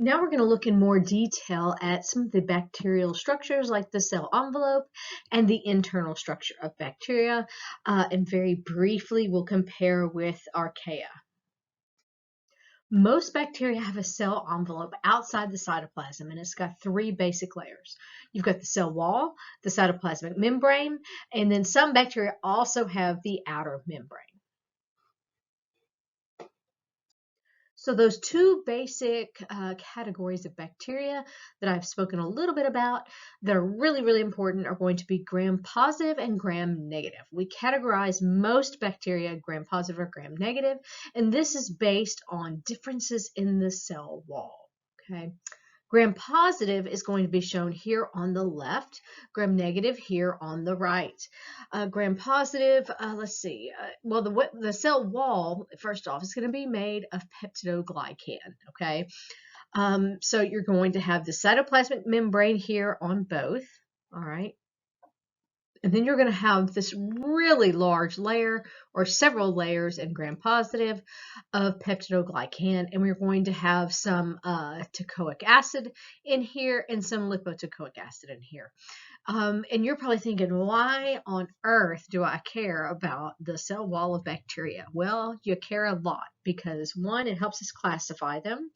Now we're going to look in more detail at some of the bacterial structures like the cell envelope and the internal structure of bacteria. And very briefly, we'll compare with archaea. Most bacteria have a cell envelope outside the cytoplasm, and it's got three basic layers. You've got the cell wall, the cytoplasmic membrane, and then some bacteria also have the outer membrane. So those two basic categories of bacteria that I've spoken a little bit about that are really important are going to be gram-positive and gram-negative. We categorize most bacteria gram-positive or gram-negative, and this is based on differences in the cell wall. Okay. Gram-positive is going to be shown here on the left, gram-negative here on the right. Gram-positive, let's see, well, the cell wall, first off, is going to be made of peptidoglycan, okay? So you're going to have the cytoplasmic membrane here on both, all right? And then you're going to have this really large layer or several layers in gram-positive of peptidoglycan, and we're going to have some teichoic acid in here and some lipoteichoic acid in here. And you're probably thinking, why on earth do I care about the cell wall of bacteria? Well, you care a lot because, one, it helps us classify them.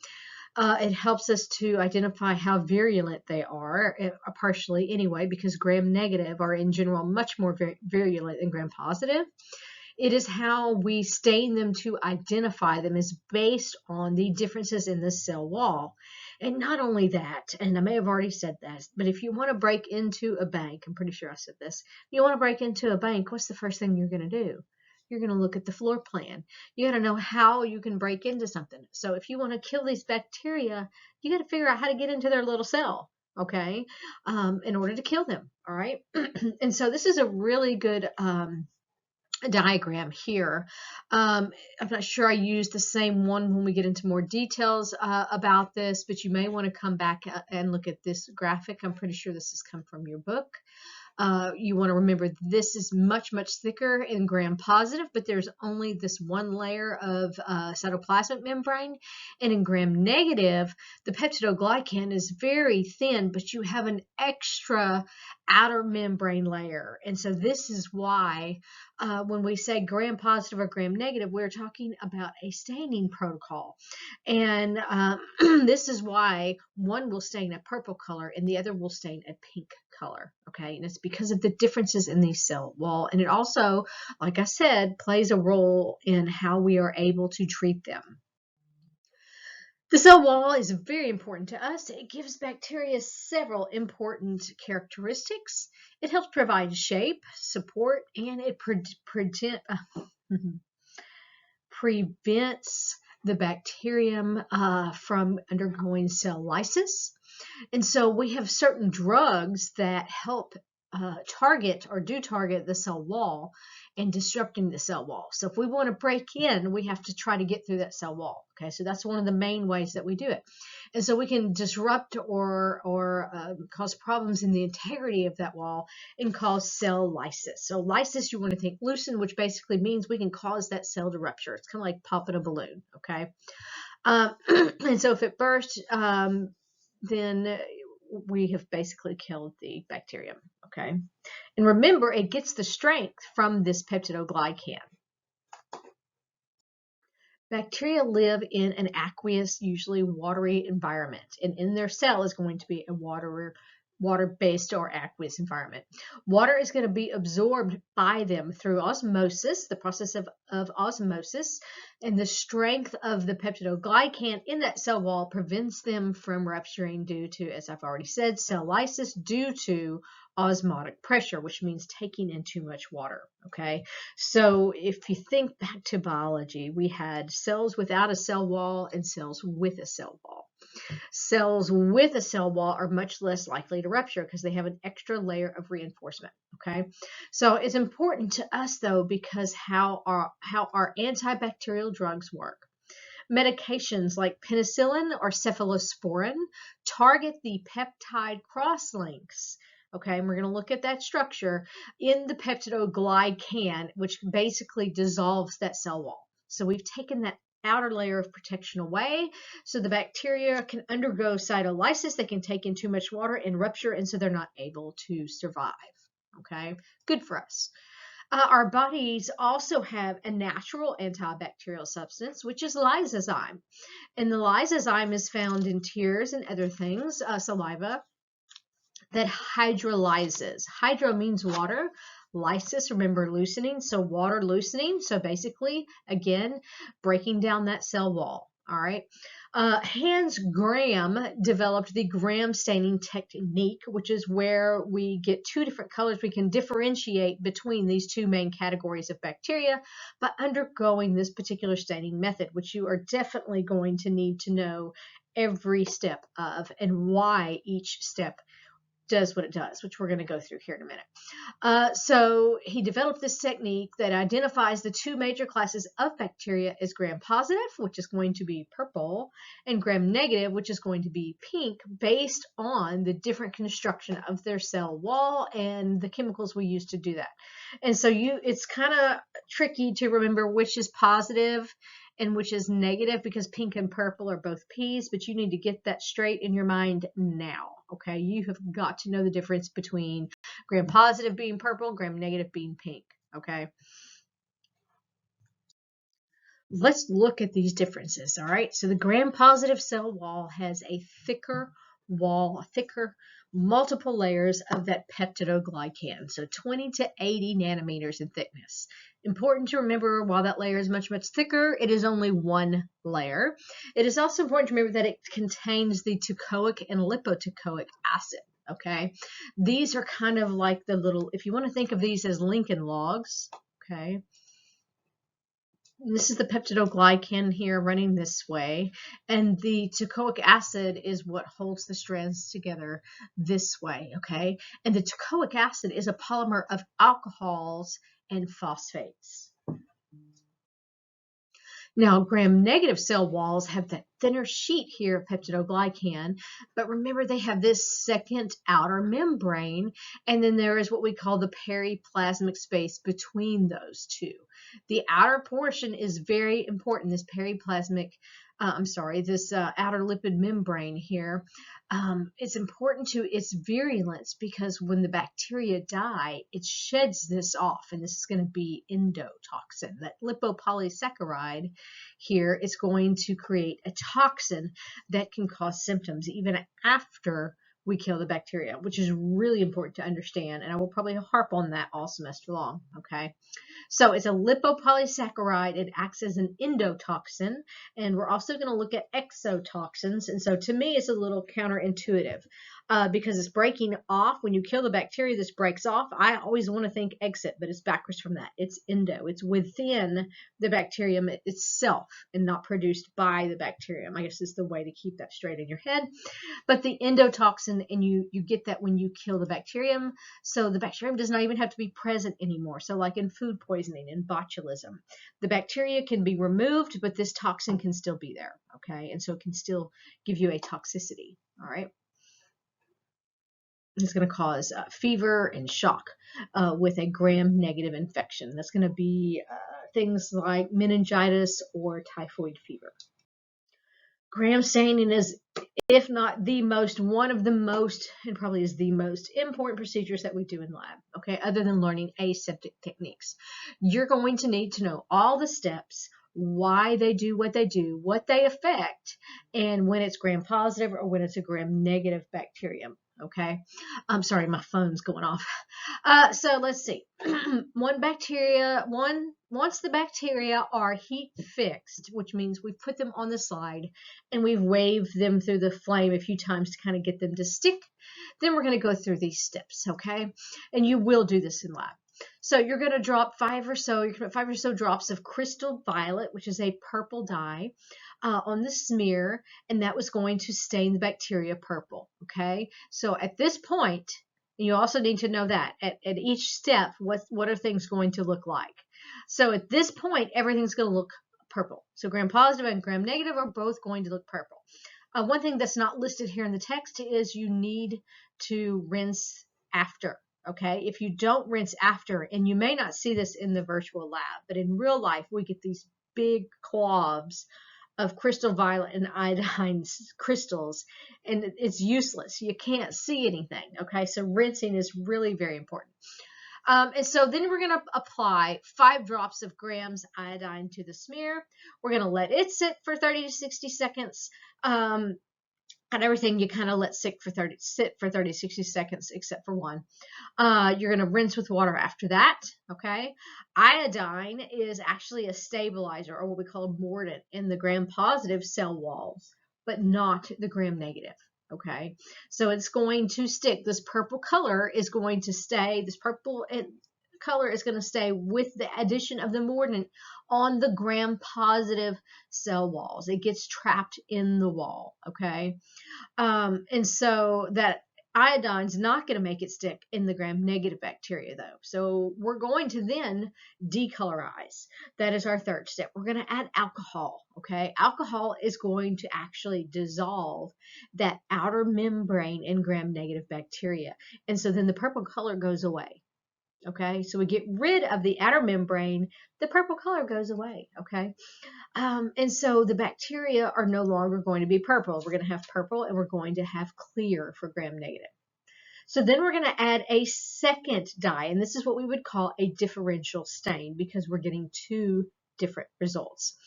It helps us to identify how virulent they are, partially anyway, because gram-negative are in general much more virulent than gram-positive. It is how we stain them to identify them is based on the differences in the cell wall. And not only that, and I may have already said this, but if you want to break into a bank, I'm pretty sure I said this, you want to break into a bank, what's the first thing you're going to do? You're going to look at the floor plan. You got to know how you can break into something. So if you want to kill these bacteria, you got to figure out how to get into their little cell, okay, in order to kill them, all right? And so this is a really good diagram here. I'm not sure I used the same one when we get into more details about this, but you may want to come back and look at this graphic. I'm pretty sure this has come from your book. You want to remember this is much thicker in gram-positive, but there's only this one layer of cytoplasmic membrane. And in gram-negative, the peptidoglycan is very thin, but you have an extra outer membrane layer. And so this is why when we say gram-positive or gram-negative, we're talking about a staining protocol. And this is why one will stain a purple color and the other will stain a pink color, okay? And it's because of the differences in the cell wall. And it also, like I said, plays a role in how we are able to treat them. The cell wall is very important to us. It gives bacteria several important characteristics. It helps provide shape, support, and it prevents the bacterium from undergoing cell lysis. And so we have certain drugs that help target the cell wall and disrupting the cell wall. So if we want to break in, we have to try to get through that cell wall. Okay, so that's one of the main ways that we do it. And so we can disrupt or cause problems in the integrity of that wall and cause cell lysis. So lysis, you want to think loosen, which basically means we can cause that cell to rupture. It's kind of like popping a balloon, okay? And so if it bursts, then we have basically killed the bacterium, okay? And remember, it gets the strength from this peptidoglycan. Bacteria live in an aqueous, usually watery environment, and in their cell is going to be a water-based or aqueous environment. Water is going to be absorbed by them through osmosis, the process of osmosis, and the strength of the peptidoglycan in that cell wall prevents them from rupturing due to, as I've already said, cell lysis due to osmotic pressure, which means taking in too much water, okay? So if you think back to biology, we had cells without a cell wall and cells with a cell wall. Cells with a cell wall are much less likely to rupture because they have an extra layer of reinforcement, okay? So it's important to us, though, because how our antibacterial drugs work. Medications like penicillin or cephalosporin target the peptide crosslinks. Okay, and we're going to look at that structure in the peptidoglycan, which basically dissolves that cell wall. So we've taken that outer layer of protection away, so the bacteria can undergo cytolysis. They can take in too much water and rupture, and so they're not able to survive. Okay, good for us. Our bodies also have a natural antibacterial substance, which is lysozyme. And the lysozyme is found in tears and other things, saliva, that hydrolyzes. Hydro means water. Lysis, remember, loosening, so water loosening. So basically, again, breaking down that cell wall. All right. Hans Graham developed the Graham staining technique, which is where we get two different colors. We can differentiate between these two main categories of bacteria by undergoing this particular staining method, which you are definitely going to need to know every step of and why each step does what it does, which we're going to go through here in a minute. So he developed this technique that identifies the two major classes of bacteria as gram-positive, which is going to be purple, and gram-negative, which is going to be pink, based on the different construction of their cell wall and the chemicals we use to do that. And so it's kind of tricky to remember which is positive and which is negative, because pink and purple are both P's, but you need to get that straight in your mind now, okay? You have got to know the difference between gram-positive being purple, gram-negative being pink, okay? Let's look at these differences, all right? So the gram-positive cell wall has a thicker wall, multiple layers of that peptidoglycan, so 20 to 80 nanometers in thickness. Important to remember, while that layer is much, much thicker, it is only one layer. It is also important to remember that it contains the teichoic and lipoteichoic acid, okay? These are kind of like the little, if you want to think of these as Lincoln logs, okay? This is the peptidoglycan here running this way, and the teichoic acid is what holds the strands together this way, okay? And the teichoic acid is a polymer of alcohols and phosphates. Now, gram-negative cell walls have that thinner sheet here of peptidoglycan, but remember they have this second outer membrane, and then there is what we call the periplasmic space between those two. The outer portion is very important, this periplasmic, this outer lipid membrane here. It's important to its virulence, because when the bacteria die, it sheds this off, and this is going to be endotoxin. That lipopolysaccharide here is going to create a toxin that can cause symptoms even after we kill the bacteria, which is really important to understand, and I will probably harp on that all semester long, okay? So it's a lipopolysaccharide. It acts as an endotoxin, and we're also going to look at exotoxins, and so to me it's a little counterintuitive because it's breaking off. When you kill the bacteria, this breaks off. I always want to think exit, but it's backwards from that. It's endo. It's within the bacterium itself and not produced by the bacterium. I guess is the way to keep that straight in your head. But the endotoxin, and you get that when you kill the bacterium, so the bacterium does not even have to be present anymore. So like in food poisoning and botulism, the bacteria can be removed, but this toxin can still be there, okay? And so it can still give you a toxicity, all right? It's going to cause fever and shock with a gram-negative infection. That's going to be things like meningitis or typhoid fever. Gram staining is, if not the most, one of the most, and probably is the most important procedures that we do in lab, okay, other than learning aseptic techniques. You're going to need to know all the steps, why they do, what they affect, and when it's gram-positive or when it's a gram-negative bacterium. Okay, I'm sorry, my phone's going off. So let's see. Once the bacteria are heat fixed, which means we've put them on the slide and we've waved them through the flame a few times to kind of get them to stick, then we're going to go through these steps, okay? And you will do this in lab. So you're going to drop 5 or so drops of crystal violet, which is a purple dye, on the smear, and that was going to stain the bacteria purple, okay? So at this point, and you also need to know that at each step, what are things going to look like? So at this point, everything's going to look purple. So gram-positive and gram-negative are both going to look purple. One thing that's not listed here in the text is you need to rinse after. Okay, if you don't rinse after, and you may not see this in the virtual lab, but in real life, we get these big clobs of crystal violet and iodine crystals, and it's useless. You can't see anything. Okay, so rinsing is really very important. And so then we're going to apply 5 drops of grams iodine to the smear. We're going to let it sit for 30 to 60 seconds. And everything you kind of let sit for 30 to 60 seconds except for one. You're going to rinse with water after that. Okay. Iodine is actually a stabilizer, or what we call a mordant, in the gram-positive cell walls, but not the gram-negative. Okay, so it's going to stick. This purple color is going to stay. This purple color is going to stay with the addition of the mordant on the gram-positive cell walls. It gets trapped in the wall. Okay, and so that iodine's not going to make it stick in the gram-negative bacteria, though. So we're going to then decolorize. That is our third step. We're going to add alcohol. Okay, alcohol is going to actually dissolve that outer membrane in gram-negative bacteria, and so then the purple color goes away. Okay, so we get rid of the outer membrane, the purple color goes away. Okay, and so the bacteria are no longer going to be purple. We're going to have purple, and we're going to have clear for gram-negative. So then we're going to add a second dye, and this is what we would call a differential stain, because we're getting 2 different results.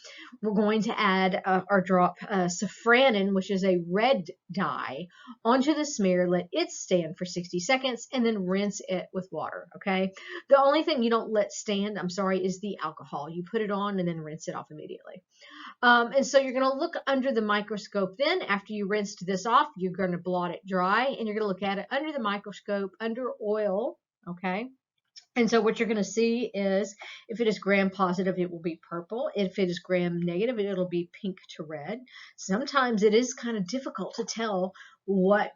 We're going to add or drop safranin, which is a red dye, onto the smear, let it stand for 60 seconds, and then rinse it with water. Okay, the only thing you don't let stand, I'm sorry, is the alcohol. You put it on and then rinse it off immediately. And so you're going to look under the microscope then. After you rinsed this off, you're going to blot it dry, and you're going to look at it under the microscope, under oil. Okay, and so what you're going to see is, if it is gram-positive, it will be purple. If it is gram-negative, it'll be pink to red. Sometimes it is kind of difficult to tell what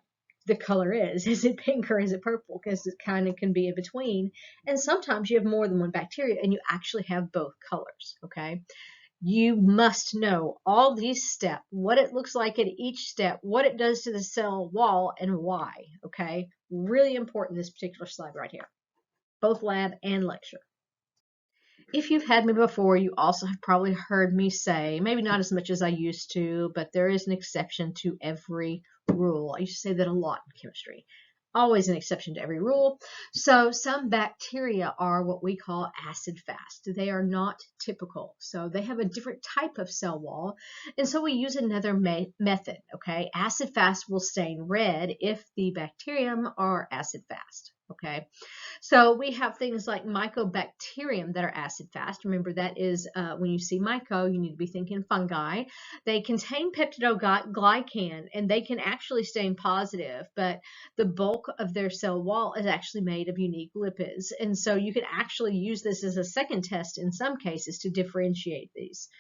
the color is. Is it pink or is it purple? Because it kind of can be in between. And sometimes you have more than one bacteria, and you actually have both colors. Okay, you must know all these steps, what it looks like at each step, what it does to the cell wall, and why. Okay, really important, this particular slide right here, both lab and lecture. If you've had me before, you also have probably heard me say, maybe not as much as I used to, but there is an exception to every rule. I used to say that a lot in chemistry. Always an exception to every rule. So some bacteria are what we call acid fast. They are not typical. So they have a different type of cell wall. And so we use another method. Okay, acid fast will stain red if the bacterium are acid fast. Okay, so we have things like Mycobacterium that are acid fast. Remember, that is when you see myco, you need to be thinking fungi. They contain peptidoglycan, and they can actually stain positive, but the bulk of their cell wall is actually made of unique lipids. And so you can actually use this as a second test in some cases to differentiate these.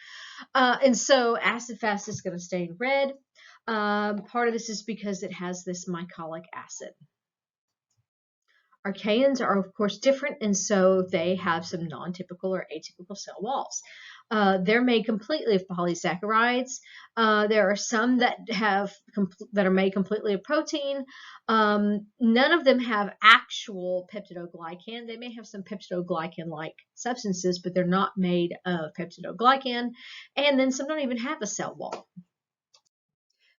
And so acid fast is going to stain red. Part of this is because it has this mycolic acid. Archaeans are, of course, different, and so they have some non-typical or atypical cell walls. They're made completely of polysaccharides. There are some that are made completely of protein. None of them have actual peptidoglycan. They may have some peptidoglycan-like substances, but they're not made of peptidoglycan. And then some don't even have a cell wall.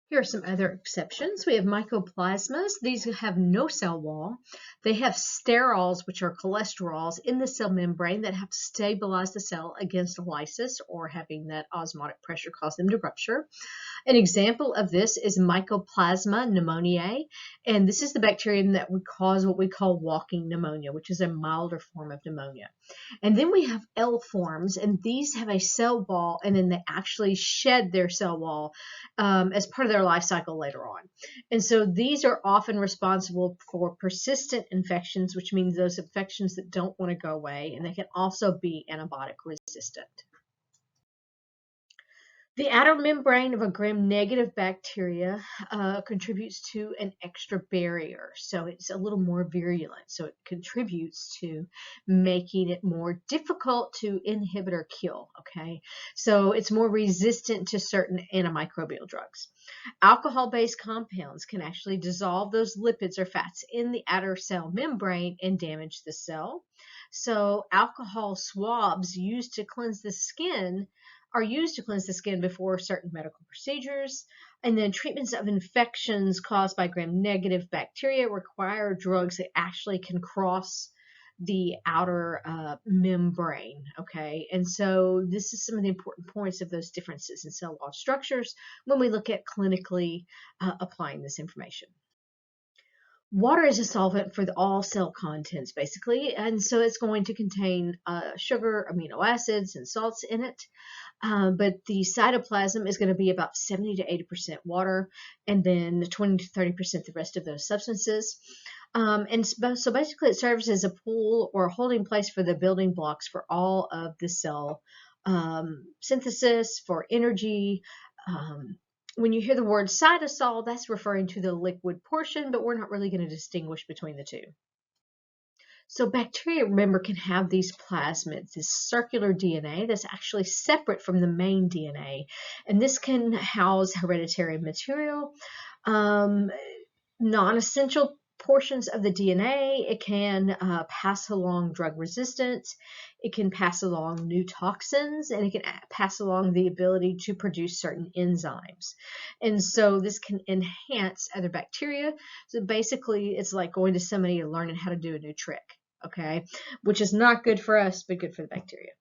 Here are some other exceptions. We have Mycoplasmas. These have no cell wall. They have sterols, which are cholesterols, in the cell membrane that have to stabilize the cell against lysis, or having that osmotic pressure cause them to rupture. An example of this is Mycoplasma pneumoniae, and this is the bacterium that would cause what we call walking pneumonia, which is a milder form of pneumonia. And then we have L forms, and these have a cell wall, and then they actually shed their cell wall as part of their life cycle later on. And so these are often responsible for persistent infections, which means those infections that don't want to go away, and they can also be antibiotic resistant. The outer membrane of a gram-negative bacteria contributes to an extra barrier, so it's a little more virulent. So it contributes to making it more difficult to inhibit or kill. Okay, so it's more resistant to certain antimicrobial drugs. Alcohol-based compounds can actually dissolve those lipids or fats in the outer cell membrane and damage the cell. So alcohol swabs used to cleanse the skin are used to cleanse the skin before certain medical procedures. And then treatments of infections caused by gram-negative bacteria require drugs that actually can cross the outer membrane, okay? And so this is some of the important points of those differences in cell wall structures when we look at clinically applying this information. Water is a solvent for all cell contents, basically, and so it's going to contain sugar, amino acids, and salts in it. But the cytoplasm is going to be about 70 to 80% water, and then 20 to 30% the rest of those substances. And so basically it serves as a pool or a holding place for the building blocks for all of the cell synthesis, for energy. When you hear the word cytosol, that's referring to the liquid portion, but we're not really going to distinguish between the two. So bacteria, remember, can have these plasmids, this circular DNA that's actually separate from the main DNA. And this can house hereditary material, non-essential portions of the DNA. It can pass along drug resistance. It can pass along new toxins, and it can pass along the ability to produce certain enzymes. And so this can enhance other bacteria. So basically, it's like going to somebody and learning how to do a new trick, okay? Which is not good for us, but good for the bacteria.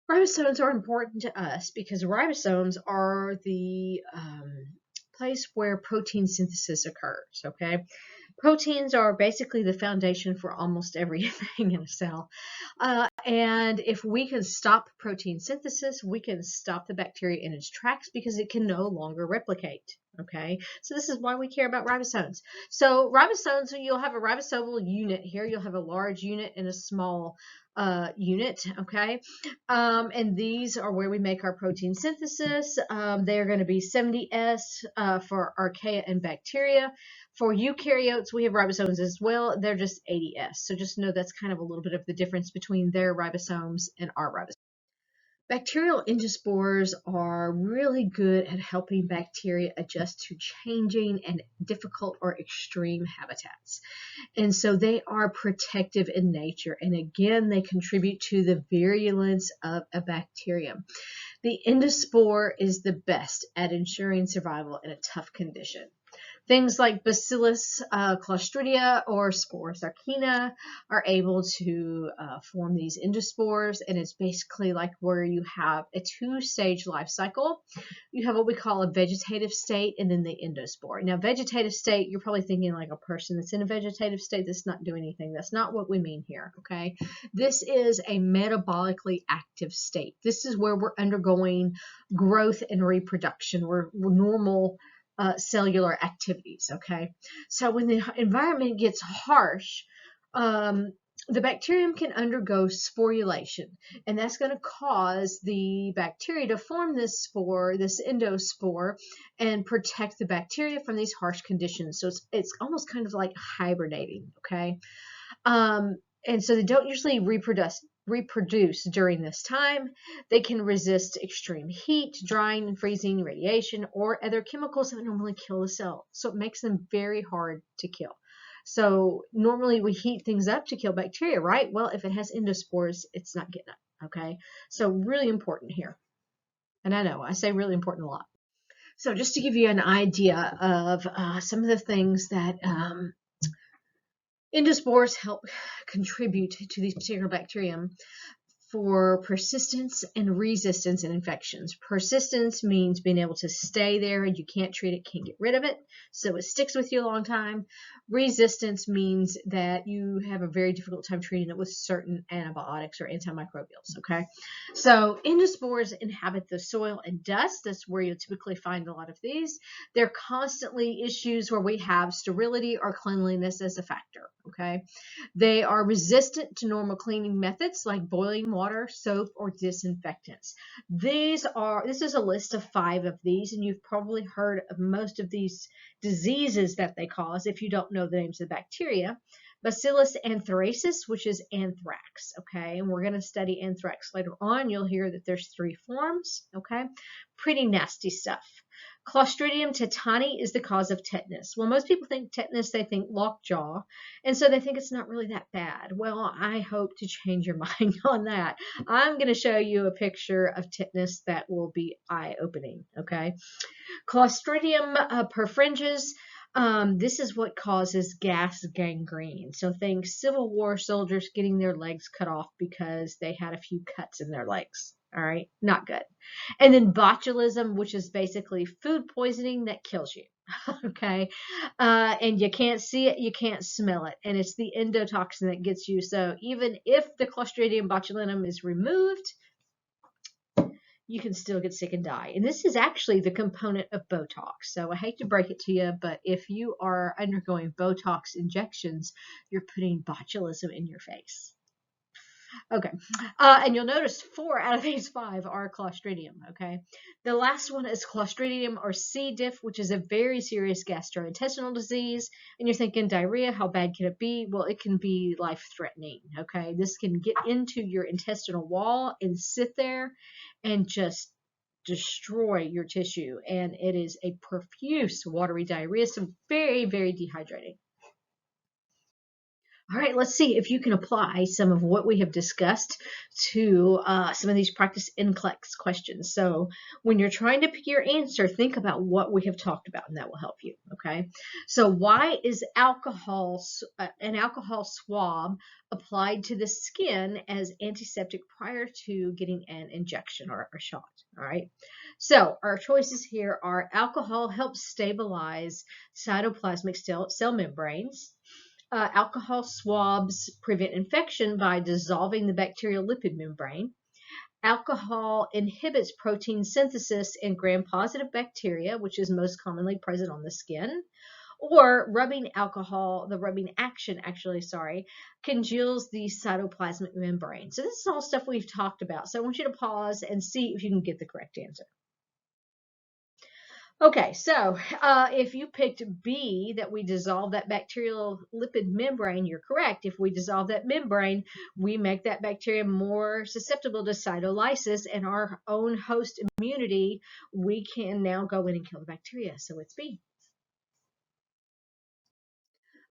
Ribosomes are important to us because ribosomes are the place where protein synthesis occurs, okay? Proteins are basically the foundation for almost everything in a cell. And if we can stop protein synthesis, we can stop the bacteria in its tracks because it can no longer replicate. Okay, so this is why we care about ribosomes. So ribosomes, you'll have a ribosomal unit here. You'll have a large unit and a small unit, okay? And these are where we make our protein synthesis. They are going to be 70S for archaea and bacteria. For eukaryotes, we have ribosomes as well. They're just 80S. So just know that's kind of a little bit of the difference between their ribosomes and our ribosomes. Bacterial endospores are really good at helping bacteria adjust to changing and difficult or extreme habitats. And so they are protective in nature. And again, they contribute to the virulence of a bacterium. The endospore is the best at ensuring survival in a tough condition. Things like Bacillus, Clostridia, or Spora sarcina are able to form these endospores, and it's basically like where you have a two-stage life cycle. You have what we call a vegetative state and then the endospore. Now, vegetative state, you're probably thinking like a person that's in a vegetative state that's not doing anything. That's not what we mean here, okay? This is a metabolically active state. This is where we're undergoing growth and reproduction. We're normal cellular activities, okay? So when the environment gets harsh, the bacterium can undergo sporulation, and that's going to cause the bacteria to form this spore, this endospore, and protect the bacteria from these harsh conditions. So it's almost kind of like hibernating, okay? And so they don't usually reproduce during this time. They can resist extreme heat, drying, freezing, radiation, or other chemicals that normally kill the cell. So it makes them very hard to kill. So normally we heat things up to kill bacteria, right? Well, if it has endospores, it's not getting up, okay? So really important here. And I know I say really important a lot. So just to give you an idea of some of the things that endospores help contribute to these particular bacterium for persistence and resistance in infections. Persistence means being able to stay there and you can't treat it, can't get rid of it, so it sticks with you a long time. Resistance means that you have a very difficult time treating it with certain antibiotics or antimicrobials, okay? So endospores inhabit the soil and dust. That's where you'll typically find a lot of these. They're constantly issues where we have sterility or cleanliness as a factor, okay? They are resistant to normal cleaning methods like boiling water, soap, or disinfectants. This is a list of 5 of these, and you've probably heard of most of these diseases that they cause if you don't know the names of the bacteria. Bacillus anthracis, which is anthrax, okay? And we're going to study anthrax later on. You'll hear that there's 3 forms, okay? Pretty nasty stuff. Clostridium tetani is the cause of tetanus. Well, most people think tetanus, they think lockjaw, and so they think it's not really that bad. Well, I hope to change your mind on that. I'm going to show you a picture of tetanus that will be eye-opening, okay? Clostridium perfringens, this is what causes gas gangrene. So think Civil War soldiers getting their legs cut off because they had a few cuts in their legs. All right, not good. And then botulism, which is basically food poisoning that kills you. Okay, and you can't see it, you can't smell it, and it's the endotoxin that gets you. So even if the Clostridium botulinum is removed, you can still get sick and die. And this is actually the component of Botox. So I hate to break it to you, but if you are undergoing Botox injections, you're putting botulism in your face. Okay, and you'll notice 4 out of these 5 are Clostridium, okay? The last one is Clostridium or C. diff, which is a very serious gastrointestinal disease. And you're thinking, diarrhea, how bad can it be? Well, it can be life-threatening, okay? This can get into your intestinal wall and sit there and just destroy your tissue. And it is a profuse watery diarrhea, so very, very dehydrating. All right, let's see if you can apply some of what we have discussed to some of these practice NCLEX questions. So when you're trying to pick your answer, think about what we have talked about, and that will help you, okay? So why is an alcohol swab applied to the skin as antiseptic prior to getting an injection or a shot? All right, so our choices here are alcohol helps stabilize cytoplasmic cell membranes. Alcohol swabs prevent infection by dissolving the bacterial lipid membrane. Alcohol inhibits protein synthesis in gram-positive bacteria, which is most commonly present on the skin. Or rubbing alcohol, the rubbing action congeals the cytoplasmic membrane. So this is all stuff we've talked about. So I want you to pause and see if you can get the correct answer. Okay, so if you picked B, that we dissolve that bacterial lipid membrane, you're correct. If we dissolve that membrane, we make that bacteria more susceptible to cytolysis and our own host immunity. We can now go in and kill the bacteria. So it's B.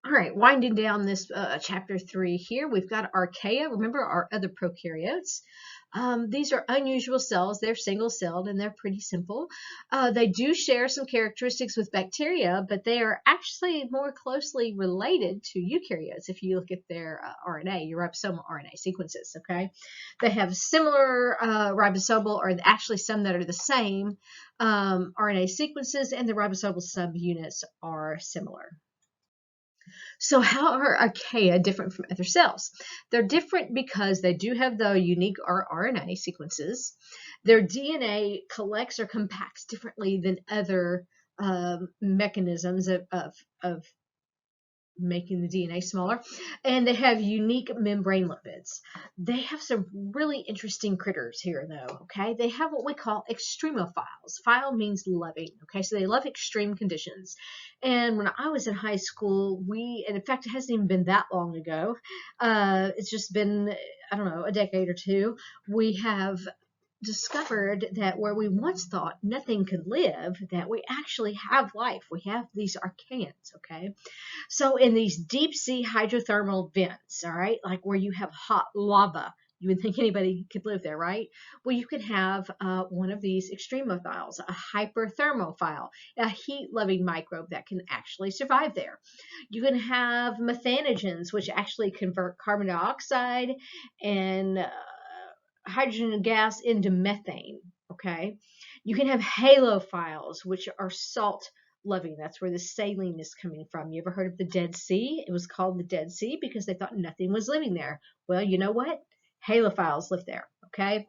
All right, winding down this chapter 3 here, we've got archaea. Remember our other prokaryotes. These are unusual cells. They're single-celled and they're pretty simple. They do share some characteristics with bacteria, but they are actually more closely related to eukaryotes if you look at their RNA, your ribosomal RNA sequences, okay? They have similar ribosomal, or actually some that are the same RNA sequences, and the ribosomal subunits are similar. So how are archaea different from other cells? They're different because they do have the unique RNA sequences. Their DNA collects or compacts differently than other mechanisms of making the DNA smaller, and they have unique membrane lipids. They have some really interesting critters here, though, okay? They have what we call extremophiles. Phile means loving, okay? So they love extreme conditions. And when I was in high school, and in fact, it hasn't even been that long ago, it's just been, I don't know, a decade or two, we have discovered that where we once thought nothing could live, that we actually have life. We have these archaeans, okay? So in these deep sea hydrothermal vents, all right, like where you have hot lava, you would think anybody could live there, right? Well, you could have one of these extremophiles, a hyperthermophile, a heat-loving microbe that can actually survive there. You can have methanogens, which actually convert carbon dioxide and hydrogen gas into methane, okay? You can have halophiles, which are salt loving. That's where the saline is coming from. You ever heard of the Dead Sea? It was called the Dead Sea because they thought nothing was living there. Well, you know what? Halophiles live there, okay?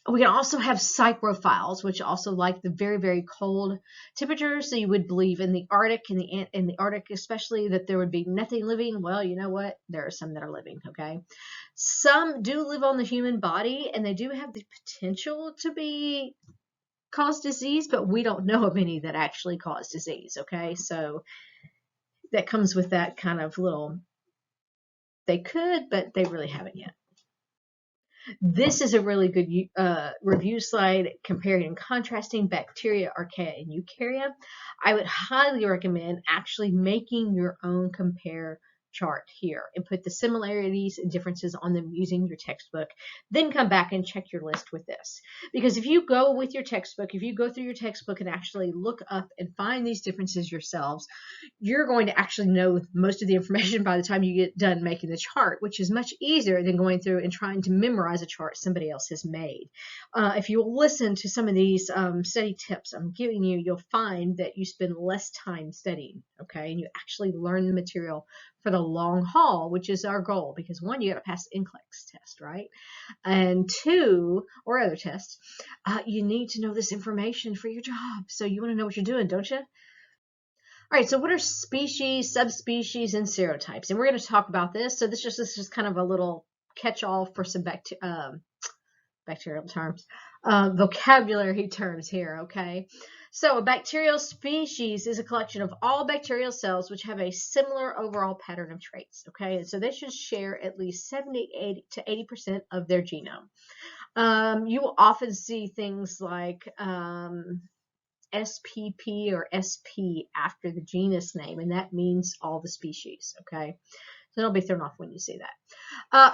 We can also have psychrophiles, which also like the very, very cold temperatures. So you would believe in the Arctic, in the Arctic especially, that there would be nothing living. Well, you know what? There are some that are living, okay? Some do live on the human body, and they do have the potential to cause disease, but we don't know of any that actually cause disease, okay? So that comes with that kind of little, they could, but they really haven't yet. This is a really good review slide comparing and contrasting bacteria, archaea, and eukarya. I would highly recommend actually making your own compare chart here and put the similarities and differences on them using your textbook. Then come back and check your list with this. Because if you go with your textbook, if you go through your textbook and actually look up and find these differences yourselves, you're going to actually know most of the information by the time you get done making the chart, which is much easier than going through and trying to memorize a chart somebody else has made. If you listen to some of these study tips I'm giving you, you'll find that you spend less time studying, okay? And you actually learn the material for the long haul, which is our goal, because one, you got to pass the NCLEX test, right? And two, or other tests, you need to know this information for your job. So you want to know what you're doing, don't you? All right, so what are species, subspecies, and serotypes? And we're going to talk about this. So this is just kind of a little catch-all for some bacterial terms, vocabulary terms here, okay? So a bacterial species is a collection of all bacterial cells which have a similar overall pattern of traits, okay? And so they should share at least 70 to 80% of their genome. You will often see things like SPP or SP after the genus name, and that means all the species, okay? So don't be thrown off when you see that.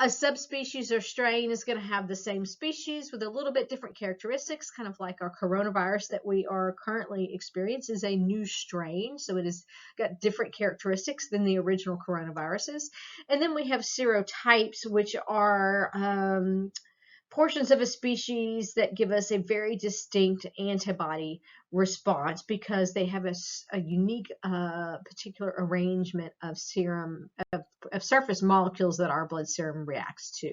A subspecies or strain is going to have the same species with a little bit different characteristics, kind of like our coronavirus that we are currently experiencing is a new strain, so it has got different characteristics than the original coronaviruses. And then we have serotypes, which are portions of a species that give us a very distinct antibody response because they have a unique particular arrangement of serum of surface molecules that our blood serum reacts to.